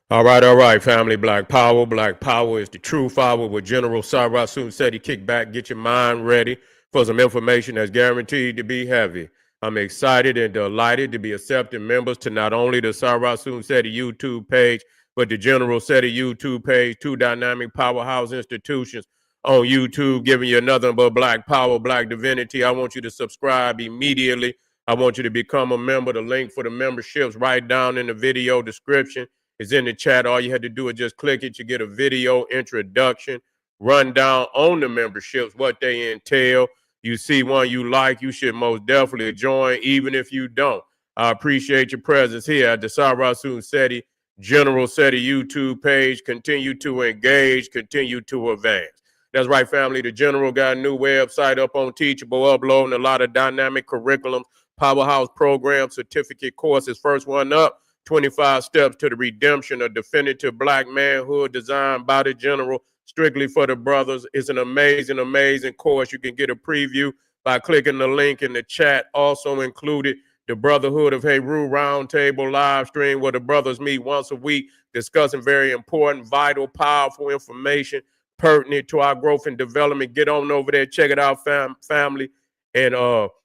All right, family. Black Power. Black Power is the true power with General Cyrus soon said he kick back, get your mind ready for some information that's guaranteed to be heavy. I'm excited and delighted to be accepting members to not only the Cyrus soon said YouTube page, but the General SETI YouTube page, two dynamic powerhouse institutions on YouTube, giving you nothing but Black Power, Black Divinity. I want you to subscribe immediately. I want you to become a member. The link for the memberships right down in the video description. It's in the chat. All you had to do is just click it. You get a video introduction, rundown on the memberships, what they entail. You see one you like, you should most definitely join, even if you don't. I appreciate your presence here at the Sarasun SETI General SETI YouTube page. Continue to engage, continue to advance. That's right, family. The General got a new website up on Teachable, uploading a lot of dynamic curriculum, powerhouse programs, certificate courses. First one up, 25 Steps to the Redemption of Definitive Black Manhood, designed by the General, strictly for the brothers. It's an amazing, amazing course. You can get a preview by clicking the link in the chat. Also included the Brotherhood of Heru Roundtable live stream, where the brothers meet once a week, discussing very important, vital, powerful information pertinent to our growth and development. Get on over there, check it out, family, and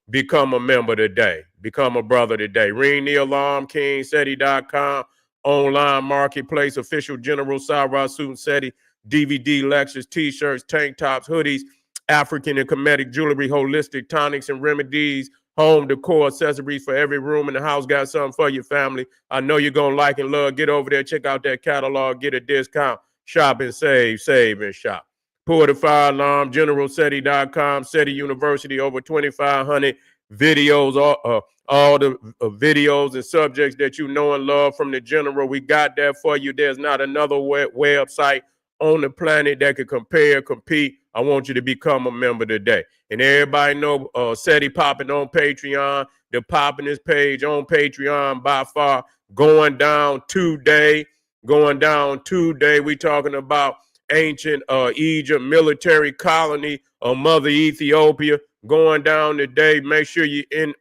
become a member today. Become a brother today. Ring the alarm, KingSeti.com, online marketplace, official General Cyrus SETI, DVD lectures, t-shirts, tank tops, hoodies, African and Kemetic jewelry, holistic tonics and remedies, home decor, accessories for every room in the house. Got something for your family. I know you're going to like and love. Get over there, check out that catalog, get a discount. Shop and save and shop. Pull the fire alarm, generalseti.com, SETI University, over 2,500 videos, all the videos and subjects that you know and love from the General. We got that for you. There's not another website on the planet that could compare, compete. I want you to become a member today. And everybody know SETI popping on Patreon. The poppingest page on Patreon by far, going down today. We talking about ancient Egypt military colony of Mother Ethiopia, going down today. Make sure you're in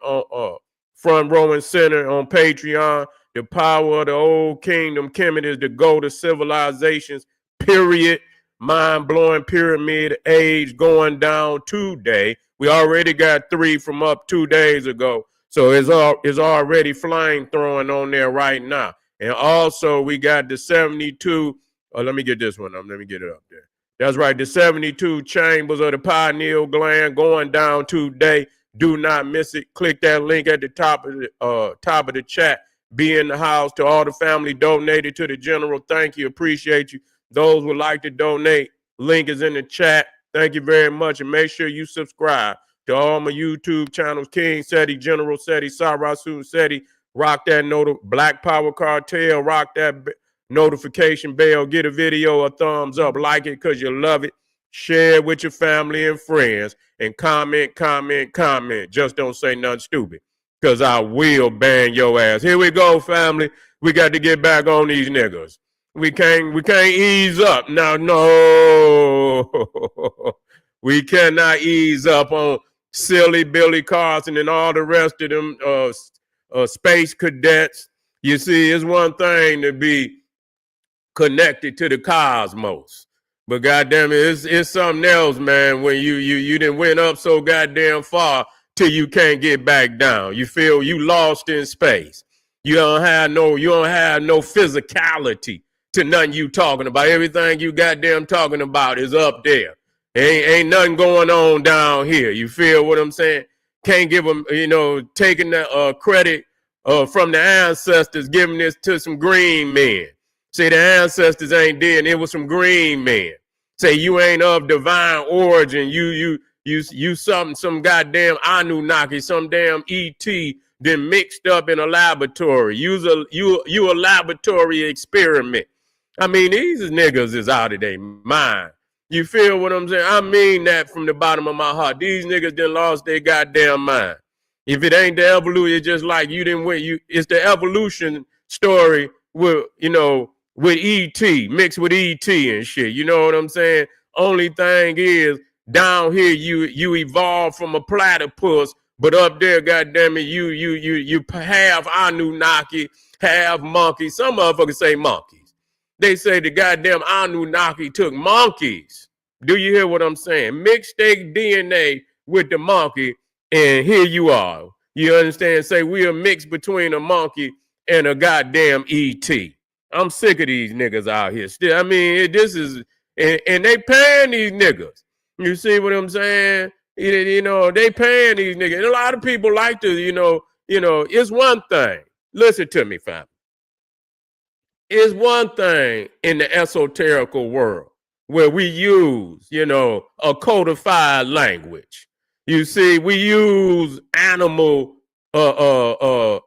front row and center on Patreon. The power of the old kingdom, Kemet, is the goal to civilizations, period. Mind-blowing pyramid age going down today. We already got 3 from up 2 days ago. So it's already flame throwing on there right now. And also, we got the 72. Oh, let me get this one up. Let me get it up there. That's right. The 72 chambers of the pineal gland going down today. Do not miss it. Click that link at the top of the chat. Be in the house. To all the family donated to the General, thank you. Appreciate you. Those would like to donate, link is in the chat. Thank you very much. And make sure you subscribe to all my YouTube channels. King SETI, General SETI, Sarasun SETI. Rock that Black Power Cartel. Rock that notification bell. Get a video a thumbs up. Like it because you love it. Share it with your family and friends. And comment. Just don't say nothing stupid, because I will ban your ass. Here we go, family. We got to get back on these niggas. We can't ease up. Now, no. We cannot ease up on silly Billy Carson and all the rest of them space cadets. You see, it's one thing to be connected to the cosmos, but goddamn it, it's something else, man, when you done went up so goddamn far till you can't get back down. You feel you lost in space. You don't have no physicality to nothing you talking about. Everything you goddamn talking about is up there. Ain't nothing going on down here. You feel what I'm saying? Can't give them, taking the credit from the ancestors, giving this to some green men. Say the ancestors ain't dead, and it was some green men. Say you ain't of divine origin. You some goddamn Anunnaki, some damn ET then mixed up in a laboratory. You a laboratory experiment. I mean, these niggas is out of their mind. You feel what I'm saying? I mean that from the bottom of my heart. These niggas done lost their goddamn mind. If it ain't the evolution, it's just like you didn't win. It's the evolution story with ET, mixed with ET and shit. You know what I'm saying? Only thing is, down here you evolved from a platypus, but up there, goddamn it, you have Anunnaki, have monkeys. Some motherfuckers say monkeys. They say the goddamn Anunnaki took monkeys. Do you hear what I'm saying? Mixed their DNA with the monkey, and here you are. You understand? Say we are mixed between a monkey and a goddamn ET. I'm sick of these niggas out here still. I mean, this is, and they paying these niggas. You see what I'm saying? You know, they paying these niggas. And a lot of people like to, you know, it's one thing. Listen to me, fam. It's one thing in the esoterical world where we use, you know, a codified language. You see, we use animal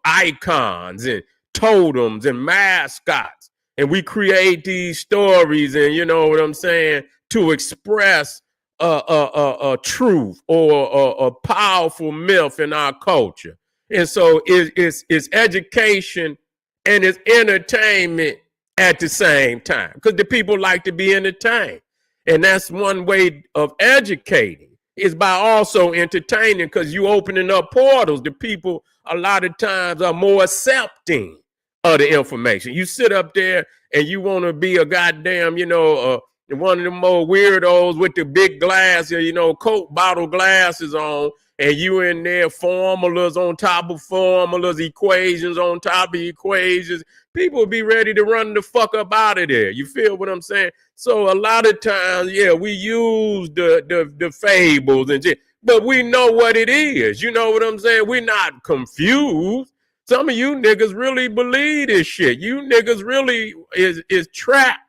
icons and totems and mascots, and we create these stories, and you know what I'm saying, to express a truth or a powerful myth in our culture. And so it's education and it's entertainment at the same time, because the people like to be entertained. And that's one way of educating, is by also entertaining, because you opening up portals. The people a lot of times are more accepting of the information. You sit up there and you want to be a goddamn, you know, one of the more weirdos with the big glass, you know, Coke bottle glasses on, and you in there, formulas on top of formulas, equations on top of equations. People will be ready to run the fuck up out of there. You feel what I'm saying? So a lot of times, yeah, we use the fables and shit, but we know what it is. You know what I'm saying? We're not confused. Some of you niggas really believe this shit. You niggas really is trapped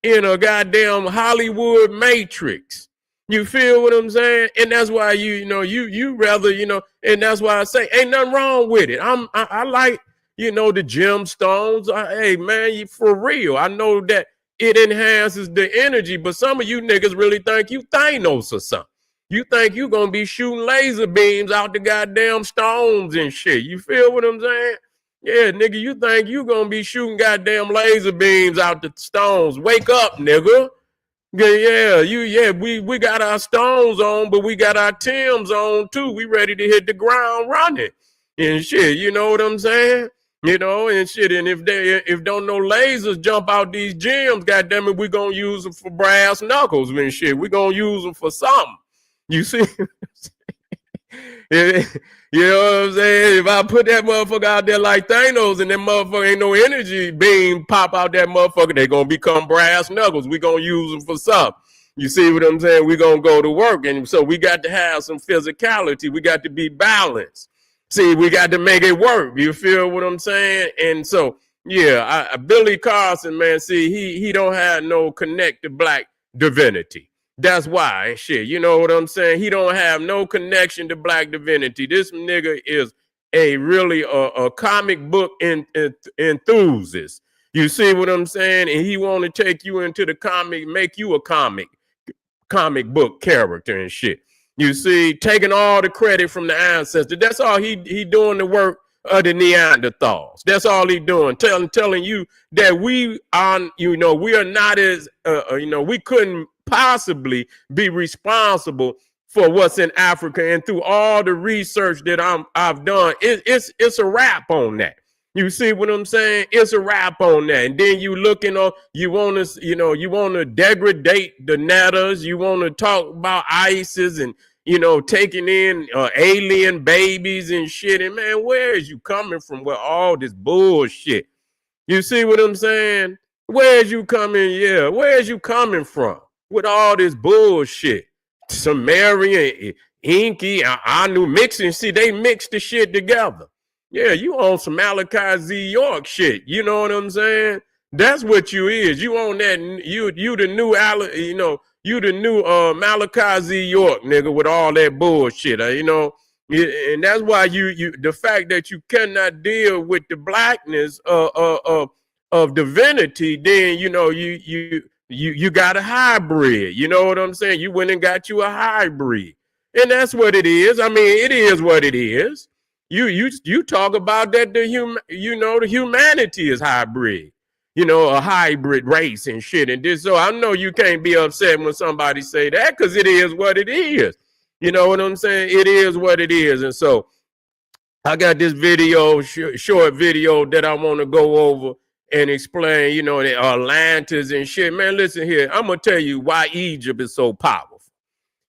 in a goddamn Hollywood matrix. You feel what I'm saying? And that's why you rather, you know, and that's why I say ain't nothing wrong with it. I like, you know, the gemstones. Hey man, for real. I know that it enhances the energy, but some of you niggas really think you Thanos or something. You think you gonna be shooting laser beams out the goddamn stones and shit. You feel what I'm saying? Yeah, nigga, you think you gonna be shooting goddamn laser beams out the stones. Wake up, nigga. We got our stones on, but we got our Timbs on too. We ready to hit the ground running and shit. You know what I'm saying? You know, and shit. And if don't no lasers jump out these gems, goddamn it, we gonna use them for brass knuckles and shit. We gonna use them for something. You see? You know what I'm saying? If I put that motherfucker out there like Thanos and that motherfucker ain't no energy beam pop out that motherfucker, they gonna become brass knuckles. We gonna use them for something. You see what I'm saying? We gonna go to work, and so we got to have some physicality. We got to be balanced. See, we got to make it work. You feel what I'm saying? And so, yeah, Billy Carson, man, see, he don't have no connected black divinity. That's why and shit. You know what I'm saying? He don't have no connection to black divinity. This nigga is a really a comic book enthusiast. You see what I'm saying? And he want to take you into the comic, make you a comic book character and shit. You see, taking all the credit from the ancestors. That's all he doing the work of the Neanderthals. That's all he doing. Telling you that we are, you know, we are not as, you know, we couldn't possibly be responsible for what's in Africa. And through all the research that I've done, it's a wrap on that. You see what I'm saying? It's a wrap on that. And then you looking on, you want to degrade the Nettas. You want to talk about ISIS and, you know, taking in alien babies and shit. And man, where is you coming from with all this bullshit? You see what I'm saying? Where's you coming? Yeah, where's you coming from with all this bullshit? Sumerian, Inky, Anu mixing. See, they mix the shit together. Yeah, you on some Malachi Z. York shit. You know what I'm saying? That's what you is. You on that? You the new you the new Malachi Z. York nigga with all that bullshit. You know, and that's why you the fact that you cannot deal with the blackness of divinity. Then you know you got a hybrid. You know what I'm saying? You went and got you a hybrid, and that's what it is. I mean, it is what it is. You talk about that the humanity is hybrid, you know, a hybrid race and shit. And this, so I know you can't be upset when somebody say that, because it is what it is. You know what I'm saying? It is what it is. And so I got this video, short video that I want to go over, and explain, you know, the Atlantis and shit. Man, listen here. I'm gonna tell you why Egypt is so powerful.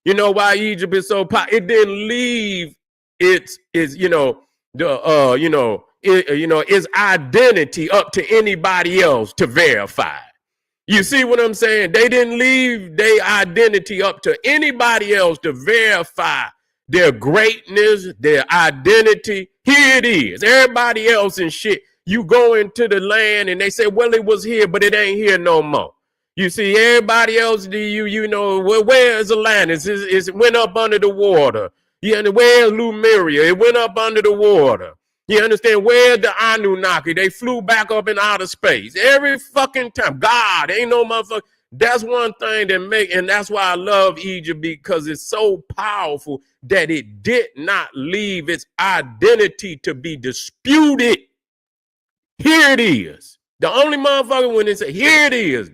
You know why Egypt is so powerful? It didn't leave its you know the its identity up to anybody else to verify. You see what I'm saying? They didn't leave their identity up to anybody else to verify their greatness, their identity. Here it is. Everybody else and shit. You go into the land and they say, well, it was here, but it ain't here no more. You see, everybody else, you know, where is Atlantis? It went up under the water. Yeah, and where's Lemuria? It went up under the water. You understand? Where's the Anunnaki? They flew back up in outer space. Every fucking time. God, ain't no motherfucker. That's one thing and that's why I love Egypt, because it's so powerful that it did not leave its identity to be disputed. Here it is. The only motherfucker when they say, here it is,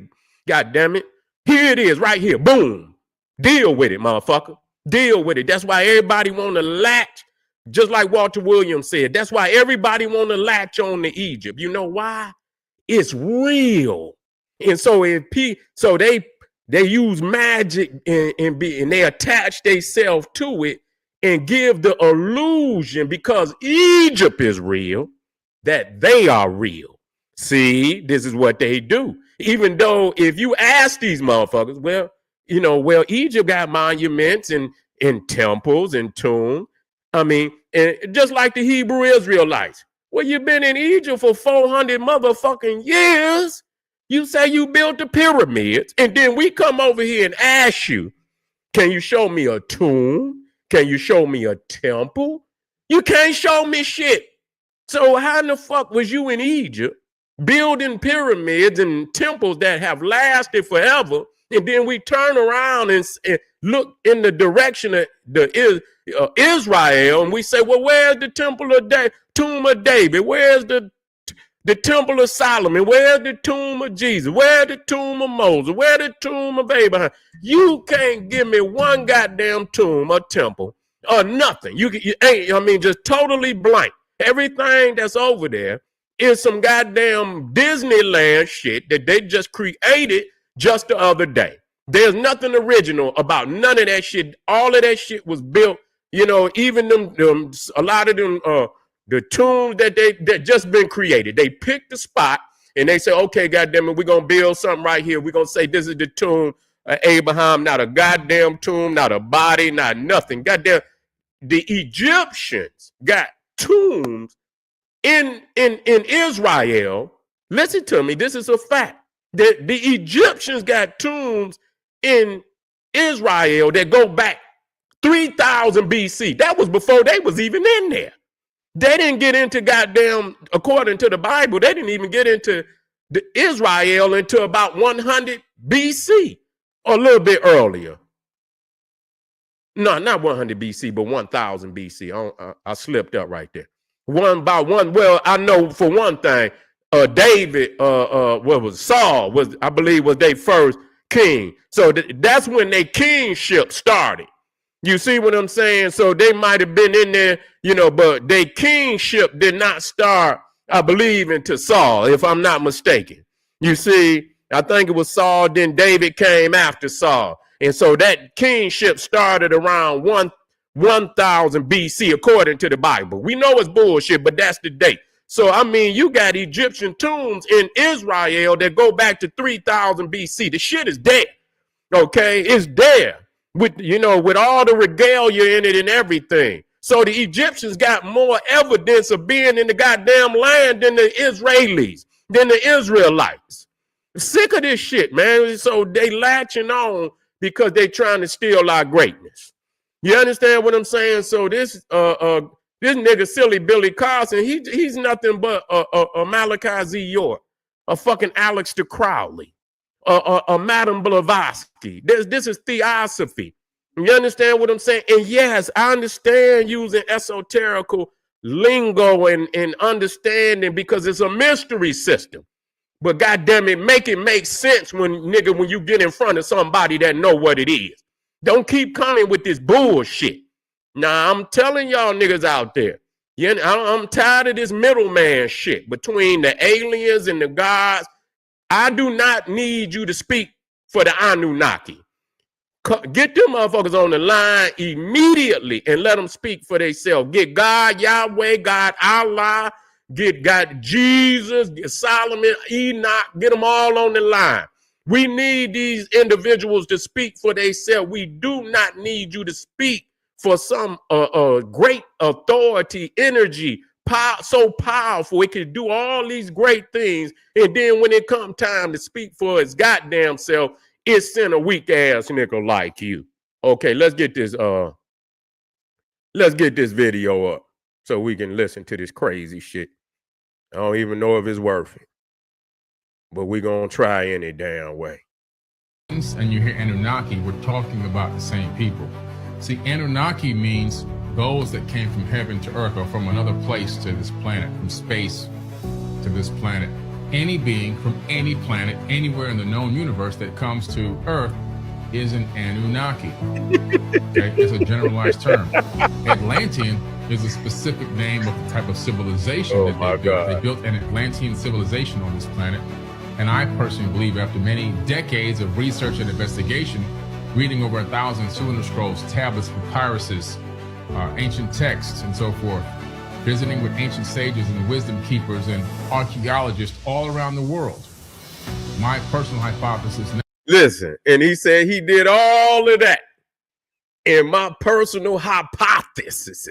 God damn it, here it is, right here, boom. Deal with it, motherfucker. Deal with it. That's why everybody want to latch, just like Walter Williams said. That's why everybody want to latch on to Egypt. You know why? It's real. And so they use magic and they attach themselves to it and give the illusion, because Egypt is real, that they are real. See, this is what they do. Even though if you ask these motherfuckers, well, Egypt got monuments and temples and tombs. I mean, and just like the Hebrew Israelites. Well, you've been in Egypt for 400 motherfucking years. You say you built the pyramids, and then we come over here and ask you, can you show me a tomb? Can you show me a temple? You can't show me shit. So how in the fuck was you in Egypt building pyramids and temples that have lasted forever, and then we turn around and look in the direction of Israel, and we say, well, where's the tomb of David? Where's the temple of Solomon? Where's the tomb of Jesus? Where's the tomb of Moses? Where's the tomb of Abraham? You can't give me one goddamn tomb or temple or nothing. You ain't, I mean, just totally blank. Everything that's over there is some goddamn Disneyland shit that they just created just the other day. There's nothing original about none of that shit. All of that shit was built, you know, even them a lot of them, the tombs that just been created. They picked the spot and they say, okay, goddamn it, we're going to build something right here. We're going to say this is the tomb of Abraham, not a goddamn tomb, not a body, not nothing. Goddamn, the Egyptians got tombs in Israel. Listen to me, this is a fact. The Egyptians got tombs in Israel that go back 3000 BC. That was before they was even in there. They didn't get into goddamn, according to the Bible, they didn't even get into Israel until about 100 BC, or a little bit earlier. No, not 100 BC, but 1000 BC. I slipped up right there. Well, I know for one thing, David, what was Saul, I believe was their first king. So that's when their kingship started. You see what I'm saying? So they might have been in there, you know, but their kingship did not start, I believe, until Saul, if I'm not mistaken. You see, I think it was Saul, then David came after Saul. And so that kingship started around 1000 BC, according to the Bible. We know it's bullshit, but that's the date. So, I mean, you got Egyptian tombs in Israel that go back to 3000 BC. The shit is there. Okay, it's there with, you know, with all the regalia in it and everything. So the Egyptians got more evidence of being in the goddamn land than the Israelis, than the Israelites. Sick of this shit, man. So they latching on because they trying to steal our greatness. You understand what I'm saying? So this nigga silly Billy Carson, he's nothing but a Malachi Z. York, a fucking Alex de Crowley, a Madame Blavatsky. This is theosophy. You understand what I'm saying? And yes, I understand using esoterical lingo and understanding because it's a mystery system. But goddamn it, make it make sense when you get in front of somebody that know what it is. Don't keep coming with this bullshit. Now, I'm telling y'all niggas out there, Yeah, I'm tired of this middleman shit between the aliens and the gods. I do not need you to speak for the Anunnaki. Get them motherfuckers on the line immediately and let them speak for themselves. Get God, Yahweh, God, Allah, get God, Jesus, get Solomon, Enoch, get them all on the line. We need these individuals to speak for themselves. We do not need you to speak for some great authority, energy, so powerful. It can do all these great things. And then when it comes time to speak for its goddamn self, it sent a weak ass nigga like you. Okay, let's get this video up so we can listen to this crazy shit. I don't even know if it's worth it, but we're gonna try any damn way. And you hear Anunnaki, we're talking about the same people. See, Anunnaki means those that came from heaven to earth or from another place to this planet, from space to this planet. Any being from any planet, anywhere in the known universe that comes to Earth is an Anunnaki. Okay, it's a generalized term. Atlantean is a specific name of the type of civilization that they built. They built an Atlantean civilization on this planet. And I personally believe after many decades of research and investigation, reading over 1,000 cylinder scrolls, tablets, papyruses, ancient texts, and so forth, visiting with ancient sages and wisdom keepers and archaeologists all around the world. My personal hypothesis. Listen, and he said he did all of that. And my personal hypothesis.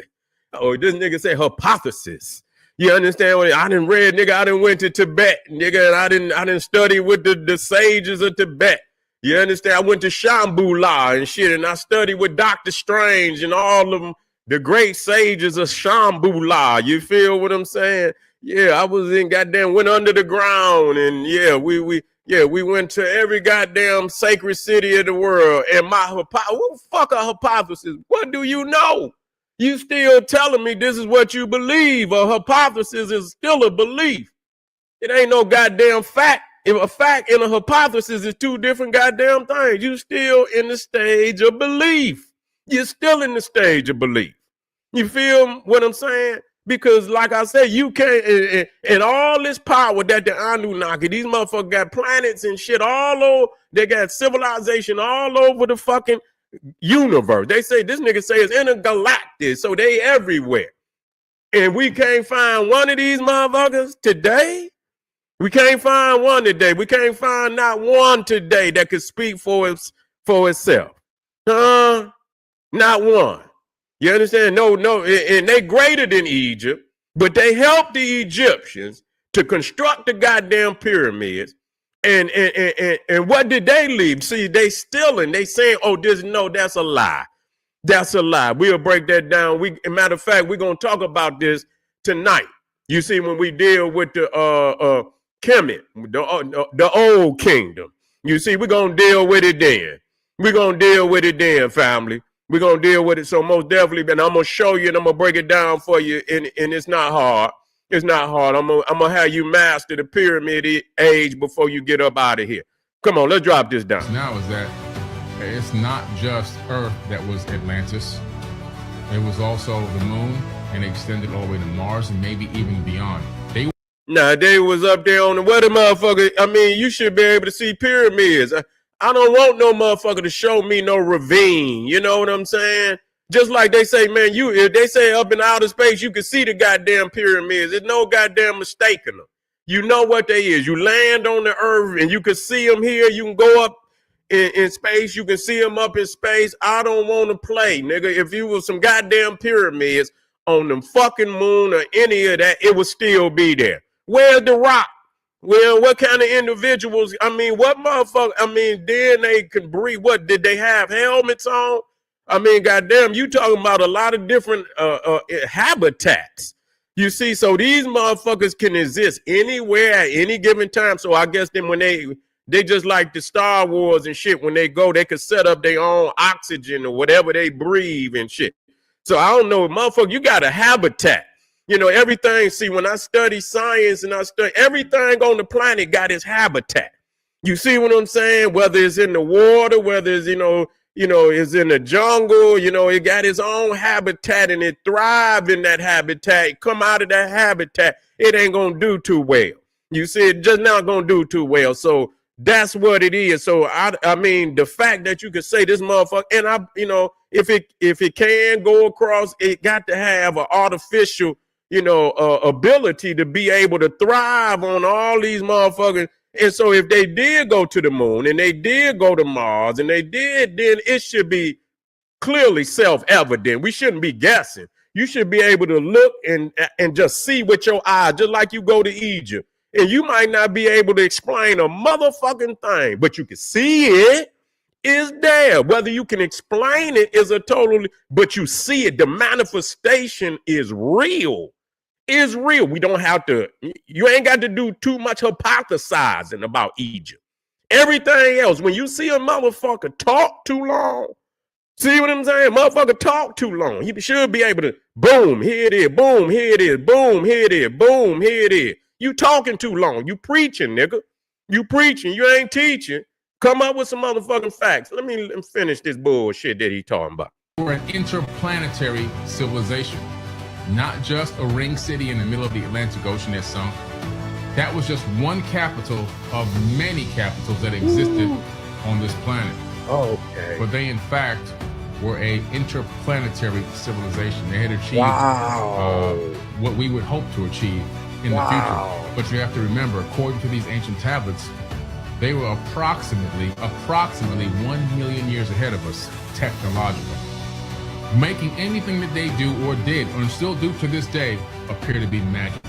Oh, this nigga say hypothesis. You understand what I done read, nigga? I done went to Tibet, nigga, and I didn't study with the sages of Tibet. You understand? I went to Shambhala and shit, and I studied with Dr. Strange and all of them. The great sages of Shambhala, you feel what I'm saying? Yeah, I was in goddamn, went under the ground, and yeah, we went to every goddamn sacred city of the world. And my fuck a hypothesis. What do you know? You still telling me this is what you believe? A hypothesis is still a belief. It ain't no goddamn fact. If a fact and a hypothesis is two different goddamn things, you still in the stage of belief. You're still in the stage of belief. You feel what I'm saying? Because like I said, you can't, and all this power that the Anunnaki, these motherfuckers got planets and shit all over, they got civilization all over the fucking universe. They say, this nigga say it's intergalactic, so they everywhere. And we can't find one of these motherfuckers today. We can't find one today. We can't find not one today that could speak for itself. Not one. You understand? No, and they greater than Egypt, but they helped the Egyptians to construct the goddamn pyramids. And what did they leave? See, they stealing. They saying, oh, that's a lie. That's a lie. We'll break that down. Matter of fact, we're gonna talk about this tonight. You see, when we deal with the Kemet, the old kingdom. You see, we're gonna deal with it then. We're gonna deal with it then, family. We're going to deal with it. So most definitely, and I'm going to show you and I'm going to break it down for you. And it's not hard. It's not hard. I'm going to have you master the pyramid age before you get up out of here. Come on, let's drop this down. Now is that it's not just Earth that was Atlantis. It was also the moon and extended all the way to Mars and maybe even beyond. They was up there on the weather, motherfucker. I mean, you should be able to see pyramids. I don't want no motherfucker to show me no ravine. You know what I'm saying? Just like they say, man, if they say up in outer space, you can see the goddamn pyramids. There's no goddamn mistaking them. You know what they is. You land on the earth and you can see them here. You can go up in space. You can see them up in space. I don't want to play, nigga. If you was some goddamn pyramids on the fucking moon or any of that, it would still be there. Where's the rock? Well, what kind of individuals? I mean, what motherfucker? I mean, then they can breathe. What did they have helmets on? I mean, goddamn, you talking about a lot of different habitats. You see, so these motherfuckers can exist anywhere at any given time. So I guess then when they just like the Star Wars and shit, when they go, they could set up their own oxygen or whatever they breathe and shit. So I don't know, motherfucker, you got a habitat. You know, everything, see, when I study science and I study, everything on the planet got its habitat. You see what I'm saying? Whether it's in the water, whether it's, is in the jungle. It got its own habitat and it thrive in that habitat. Come out of that habitat, it ain't gonna do too well. You see, it just not gonna do too well. So that's what it is. So I mean, the fact that you could say this motherfucker, and if it can go across, it got to have an artificial, ability to be able to thrive on all these motherfuckers. And so if they did go to the moon and they did go to Mars and they did, then it should be clearly self-evident. We shouldn't be guessing. You should be able to look and just see with your eyes, just like you go to Egypt. And you might not be able to explain a motherfucking thing, but you can see it is there. Whether you can explain it is a totally, but you see it. The manifestation is real. Is real. We don't have to, you ain't got to do too much hypothesizing about Egypt. Everything else, when you see a motherfucker talk too long, see what I'm saying? Motherfucker talk too long. He should be able to, boom, here it is, boom, here it is, boom, here it is, boom, here it is. You talking too long. You preaching, nigga. You preaching. You ain't teaching. Come up with some motherfucking facts. Let me finish this bullshit that he talking about. We're an interplanetary civilization, not just a ring city in the middle of the Atlantic Ocean that sunk. That was just one capital of many capitals that existed on this planet. Okay. But they, in fact, were a interplanetary civilization. They had achieved what we would hope to achieve in the future. But you have to remember, according to these ancient tablets, they were approximately 1 million years ahead of us technologically, making anything that they do or did or still do to this day appear to be magic.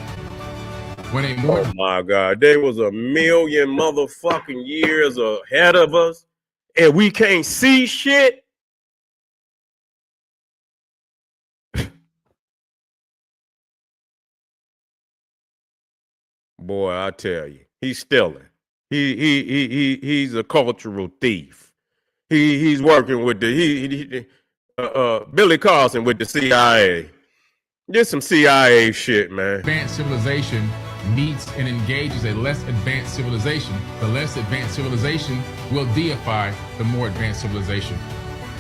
Oh my God, they was 1 million motherfucking years ahead of us and we can't see shit. Boy, I tell you, he's stealing. He's a cultural thief. He's working with Billy Carson with the CIA. Just some CIA shit, man. Advanced civilization meets and engages a less advanced civilization. The less advanced civilization will deify the more advanced civilization.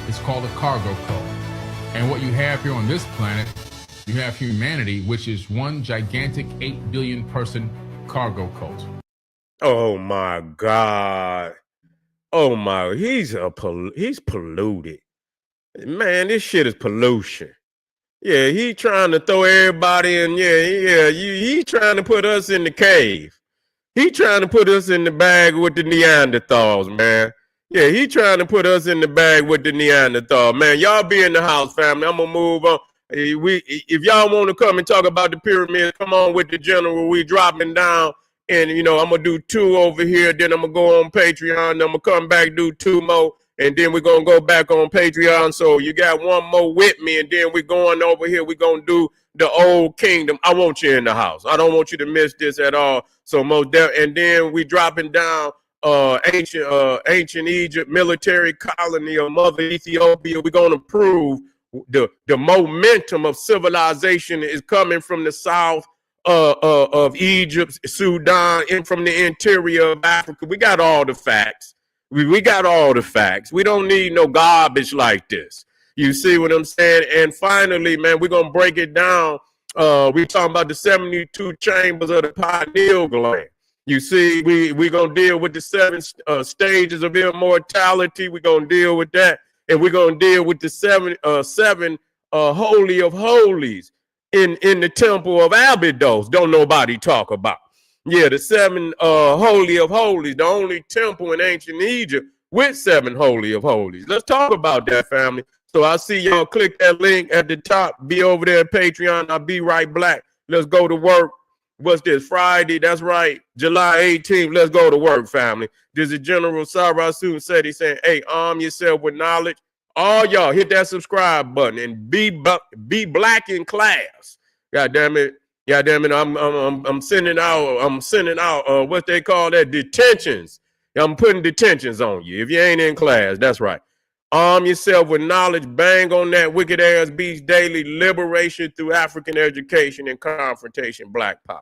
It's called a cargo cult. And what you have here on this planet, you have humanity, which is one gigantic 8 billion person cargo cult. Oh my God. Oh my, he's polluted. Man, this shit is pollution. Yeah, he trying to throw everybody in. He trying to put us in the cave. He trying to put us in the bag with the Neanderthals, man. Yeah, he trying to put us in the bag with the Neanderthal, man. Y'all be in the house, family. I'm gonna move on. If y'all want to come and talk about the pyramids, come on with the general. We dropping down, and I'm gonna do 2 over here. Then I'm gonna go on Patreon. I'm gonna come back, do 2 more. And then we're going to go back on Patreon. So you got 1 more with me. And then we're going over here. We're going to do the old kingdom. I want you in the house. I don't want you to miss this at all. So and then we dropping down ancient Egypt, military colony of Mother Ethiopia. We're going to prove the momentum of civilization is coming from the south of Egypt, Sudan, and from the interior of Africa. We got all the facts. We got all the facts. We don't need no garbage like this. You see what I'm saying? And finally, man, we're going to break it down. We're talking about the 72 chambers of the pineal gland. You see, we're going to deal with the 7 stages of immortality. We're going to deal with that. And we're going to deal with the seven holy of holies in the temple of Abydos. Don't nobody talk about. Yeah, the 7 holy of holies, the only temple in ancient Egypt with 7 holy of holies. Let's talk about that, family. So I see y'all click that link at the top. Be over there at Patreon. I'll be right black. Let's go to work. What's this? Friday. That's right. July 18th. Let's go to work, family. This is General Sarasun said. He's saying, hey, arm yourself with knowledge. All y'all hit that subscribe button and be black in class. God damn it. Yeah, damn it, I'm sending out what they call that, detentions. I'm putting detentions on you if you ain't in class. That's right. Arm yourself with knowledge. Bang on that wicked ass beast daily. Liberation through African education and confrontation. Black Power.